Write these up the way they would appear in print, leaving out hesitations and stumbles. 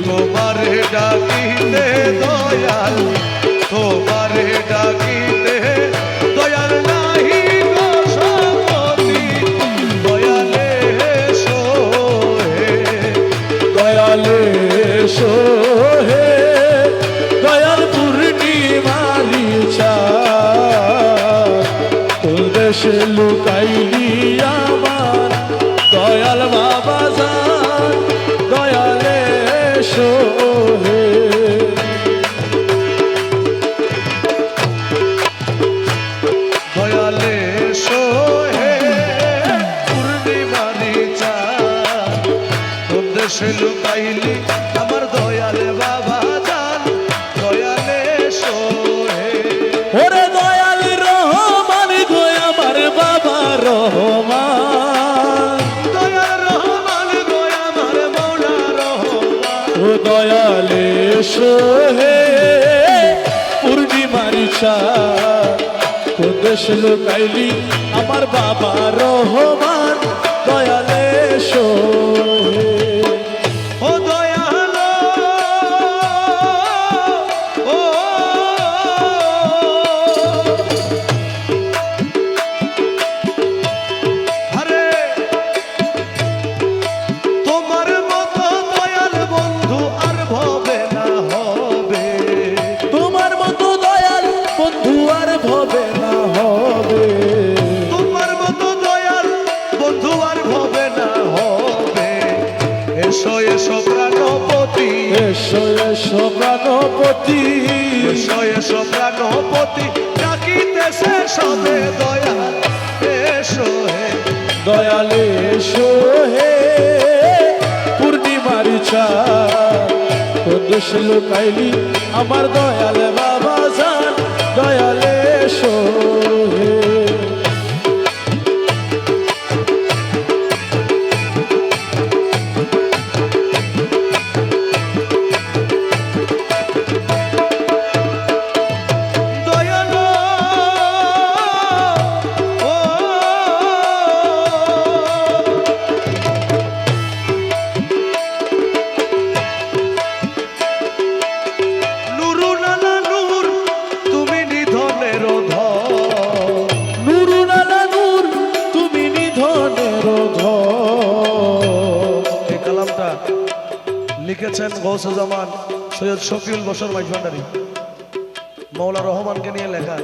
তোমারে ডাকিতে দয়াল, তোমারে ডাকিতে দয়াল নাহি গো সম্মতি, দয়ালে সোহে, দয়ালে সোহে দয়াল পূর্ণিমারি চাঁদ, তোর দেশে লুকাইলি আমার দয়াল বাবা জান, দয়ালে সোহে। দয়ালে সোহে পূর্ণিমারি চাঁদ, তোর দেশে লুকাইলি আমার দয়াল বাবা জান, দয়ালে সোহে। ওরে দয়াল রহমান গো আমার বাবা রহমান, দয়াল রহমান গো আমার মৌলা রহমান, ও দয়ালে সোহে পূর্ণিমারি চাঁদ, তোর দেশে লুকাইলি আমার বাবা রহমান, দয়ালে সোহে। ও দয়াল ও আরে তোমার মতো দয়াল বন্ধু আর ভবে না হবে, তোমার মতো দয়াল বন্ধু আর ভবে না হবে, তোমার মতো দয়াল বন্ধু আর ভবে না হবে। এসো এসো প্রাণপতি, এসো এসো প্রাণপতি, এসো এসো প্রাণপতি, ডাকিতেছে সবে দয়াল এসো হে, দয়ালে এসো হে পূর্ণিমারি চাঁদ, তোর দেশে লুকাইলি আমার দয়াল বাবা জান, দয়ালে এসো হে। দয়াল ও নুরুন আলা নূর তুমি নিধনের ধন, নুরুন আলা নূর তুমি নিধনের ধন। এই কালামটা লিখেছেন গৌসুজ্জামান সৈয়দ শফিউল বশর মাইজভান্ডারী, মৌলা রহমানকে নিয়ে লেখা।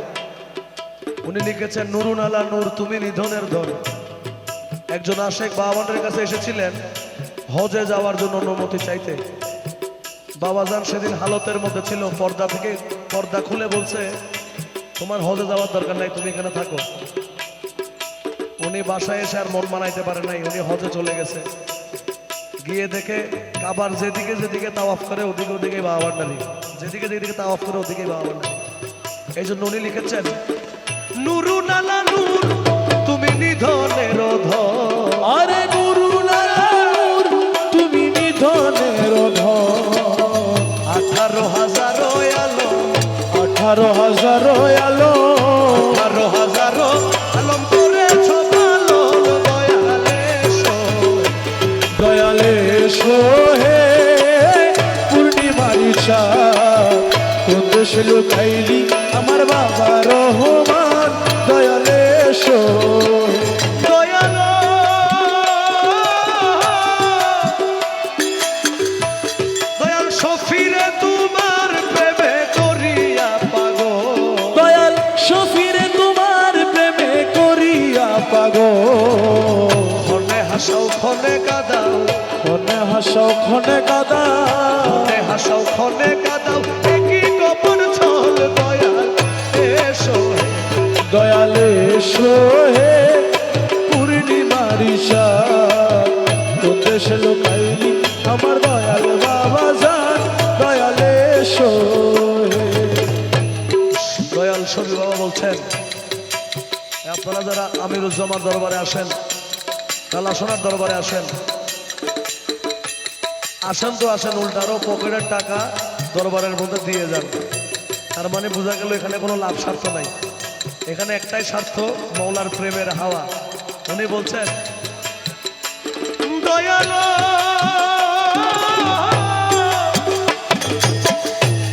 উনি লিখেছেন নুরুন আলা নূর তুমি নিধনের ধন। একজন আশেক বাবানের কাছে এসেছিলেন হজে যাওয়ার জন্য অনুমতি চাইতে। বাবাজান সেদিন হালতের মধ্যে ছিল, পর্দা থেকে পর্দা খুলে বলছে তোমার হজে যাওয়ার দরকার নাই, তুমি এখানে থাকো। উনি বাসায় এসে আর মন মানাইতে পারে নাই, উনি হজে চলে গেছে। গিয়ে দেখে কাবার যেদিকে যেদিকে তাওয়াফ করে ওদিকে ওদিকে বাবার নারী, যেদিকে যেদিকে তাওয়াফ করে ওদিকে বাবার নারী। এই জন্য উনি লিখেছেন নুরুন আলা নূর তুমি নিধনের ধন, আরে নুরুন আলা নূর তুমি নিধনের ধন। 18,000 আলো, 18,000 আলো, 18,000 আলম করেছ পালন, দয়ালে সোহে, দয়ালে এসো হে পূর্ণিমারি চাঁদ, তোর দেশে লুকাইলি আমার বাবা রহমান, দয়ালে এসো হে। দয়াল দয়াল শফিরে তোমার প্রেমে করিয়া পাগল, দয়াল শফিরে তোমার প্রেমে করিয়া পাগল, ক্ষণে হাসাও ক্ষণে কাদাও, ক্ষণে হাসাও ক্ষণে কাঁদাও, ক্ষণে হাসাও ক্ষণে কাদাও, একই গোপন ছল দয়াল এসো হে, দয়ালে এসো হে পূর্ণিমারি চাঁদ, তোর দেশে লুকাইলি আমার দয়াল বাবা জান, দয়ালে এসো হে। দয়াল শফি বাবা বলছেন আপনারা যারা আমির আমিরুজ্জামান দরবারে আসেন, কালাসোনার দরবারে আসেন, আসেন তো আসেন, উল্টারও পকেটের টাকা দরবারের মধ্যে দিয়ে যান। তার মানে বোঝা গেল এখানে কোনো লাভ স্বার্থ নাই, এখানে একটাই স্বার্থ, মৌলার প্রেমের হাওয়া। উনি বলছেন দয়ালো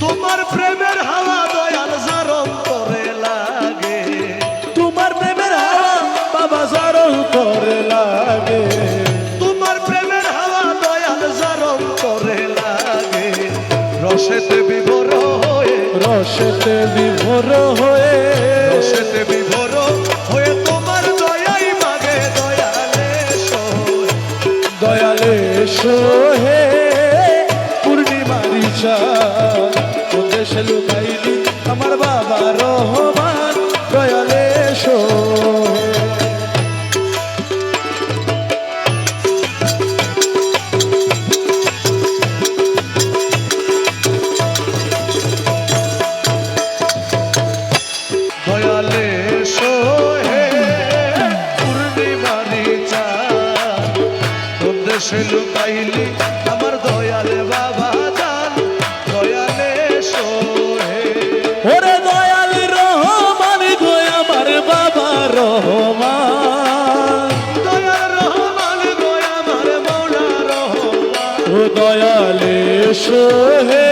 তোমার প্রেমের হাওয়া দয়াল জারম করে লাগে, তোমার প্রেমের হাওয়া বাবা জারম করে লাগে, তোমার প্রেমের হাওয়া দয়াল জারম করে লাগে, রসেতে বিভোর হয়ে, রসেতে বিভোর হয়ে, রসেতে বিভোর হয়ে তোমার দয়াই মাগে দয়ালে দয়ালে সোহে পূর্ণিমারি চাঁদ, দেশে লুকাইলি আমার বাবা রহমান, দয়ালে সোহে। দয়ালে সোহে পূর্ণিমারি চাঁদ, তোর দেশে লুকাইলি আমার দয়ালে বাবা জান, দয়ালে সোহে। ওরে দয়াল রহমান গো আমার বাবা রহমান, দয়াল রহমান গো আমার মৌলা রহমান, ও দয়ালে সোহে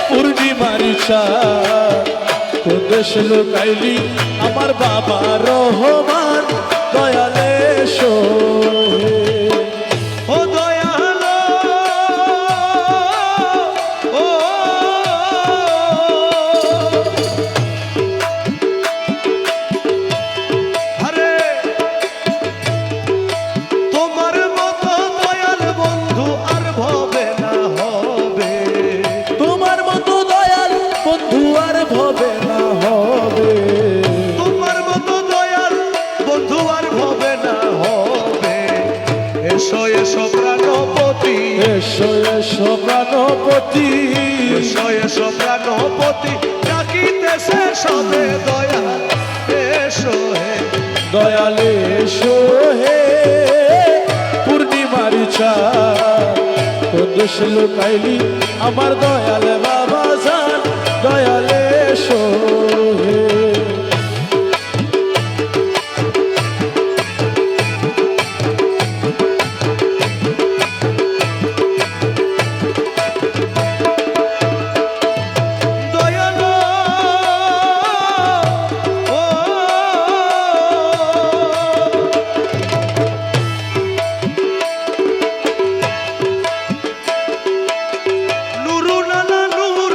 পূর্ণিমারি চাঁদ, দেশে লুকাইলি আমার বাবা রহমান, দয়ালে সোহে। ও দয়ালো ও আরে তোমার মতো দয়াল বন্ধু আর ভবে না হবে, তোমার মতো দয়াল বন্ধু আর ভবে না হবে, তোমার মতো দয়াল বন্ধু আর ভবে না হবে, এসো এসো প্রাণপতি, এসো এসো প্রাণপতি, এসো এসো প্রাণপতি, ডাকিতেছে সবে দয়াল এসো হে, দয়ালে সোহে পূর্ণিমারি চাঁদ, দেশে লুকাইলি আমার দয়াল বাবা জান, দয়ালে সোহে। দয়ালো ও নুরুল আলা নূর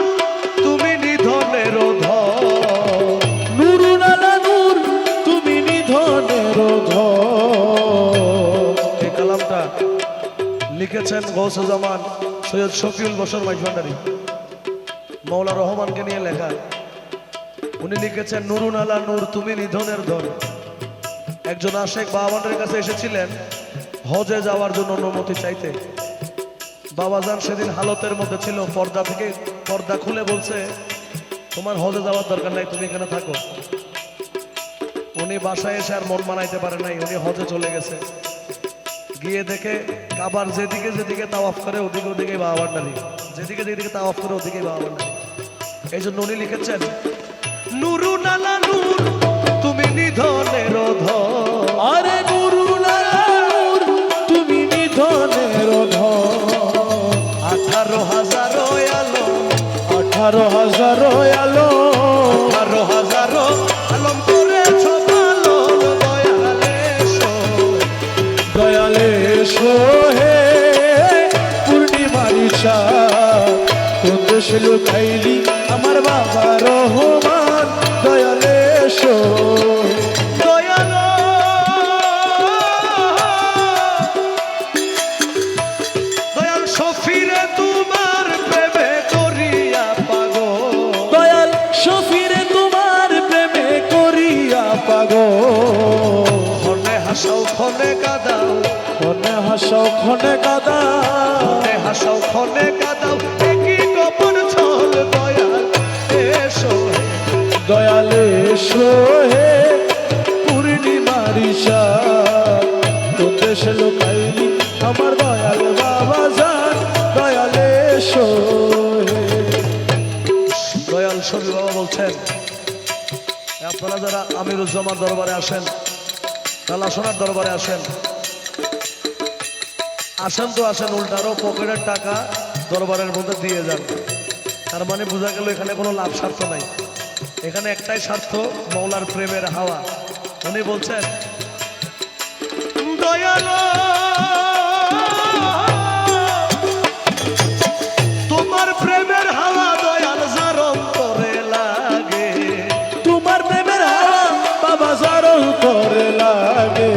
তুমি নিধনের ধর, নুরুল আলা নূর তুমি নিধনের ধর, এই কালামটা লিখেছেন গৌসুজ্জামান সৈয়দ শফিউল বশর মাইজভান্ডারী, মৌলা রহমানকে নিয়ে লেখা। উনি লিখেছেন নুরুন আলা নূর তুমি নিধনের ধর। একজন আশেক বাবানের কাছে এসেছিলেন হজে যাওয়ার জন্য অনুমতি চাইতে। বাবাজান সেদিন হালতের মধ্যে ছিল, পর্দা থেকে পর্দা খুলে বলছে তোমার হজে যাওয়ার দরকার নাই, তুমি এখানে থাকো। উনি বাসায় এসে আর মন মানাইতে পারে নাই, উনি হজে চলে গেছে। গিয়ে দেখে কাবার যেদিকে যেদিকে তাওয়াফ করে ওদিকে ওদিকে বাবান্ডারি, যেদিকে যেদিকে তাওয়াফ করে ওদিকে বাবান্ডারি। এই জন্য উনি লিখেছেন নুরুন আলা নূর তুমি নিধনের ধর, আরে নুরুল আলা নূর তুমি নিধনের ধর, 18,000 আলো, 18,000 আলো, 18,000 আলম করেছ পালন, দয়ালে দয়ালে সোহে পূর্ণিমারি চাঁদ, দেশে লুকাইলি আমার বাবা রহমান, দয়ালে সোহে। দয়ালো দয়াল শফিরে তোমার প্রেমে করিয়া পাগল, দয়াল শফিরে তোমার প্রেমে করিয়া পাগল, ক্ষণে হাসাও ক্ষণে কাদাও, ক্ষণে হাসাও ক্ষণে কাদাও, ক্ষণে হাসাও ক্ষণে কাদাও, একই গোপন ছল দয়াল এসো হে, দয়ালে সোহে পূর্ণিমা মারিসা কোন দেশে লুকাইলি আমার দয়াল বাবা জান দয়ালে সোহে দয়াল শফি বাবা বলছেন, আপনারা যারা আমিরুজ্জামান দরবারে আসেন, কালাসোনার দরবারে আসেন, আসেন তো আসেন, উল্টারও পকেটের টাকা দরবারের মধ্যে দিয়ে যান। তার মানে বোঝা গেল এখানে কোনো লাভ স্বার্থ নাই, এখানে একটাই স্বার্থ, মৌলার প্রেমের হাওয়া। উনি বলছেন, দয়াল তোমার প্রেমের হাওয়া দয়াল জারম করে লাগে, তোমার প্রেমের হাওয়া বাবা জারল করে লাগে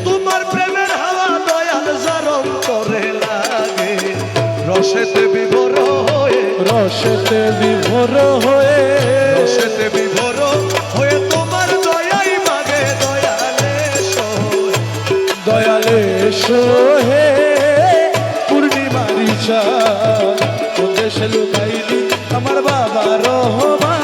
তোমার প্রেমের হাওয়া দয়াল জারম করে লাগে, রসেতে বিভোর হয়ে, রসেতে বিভোর হয়ে রসেতে বিভোর হয়ে তোমার দয়াই মাগে দয়ালে সোহে। দয়ালে সোহে পূর্ণিমারি চাঁদ কোন দেশে লুকাইলি আমার বাবা রহমান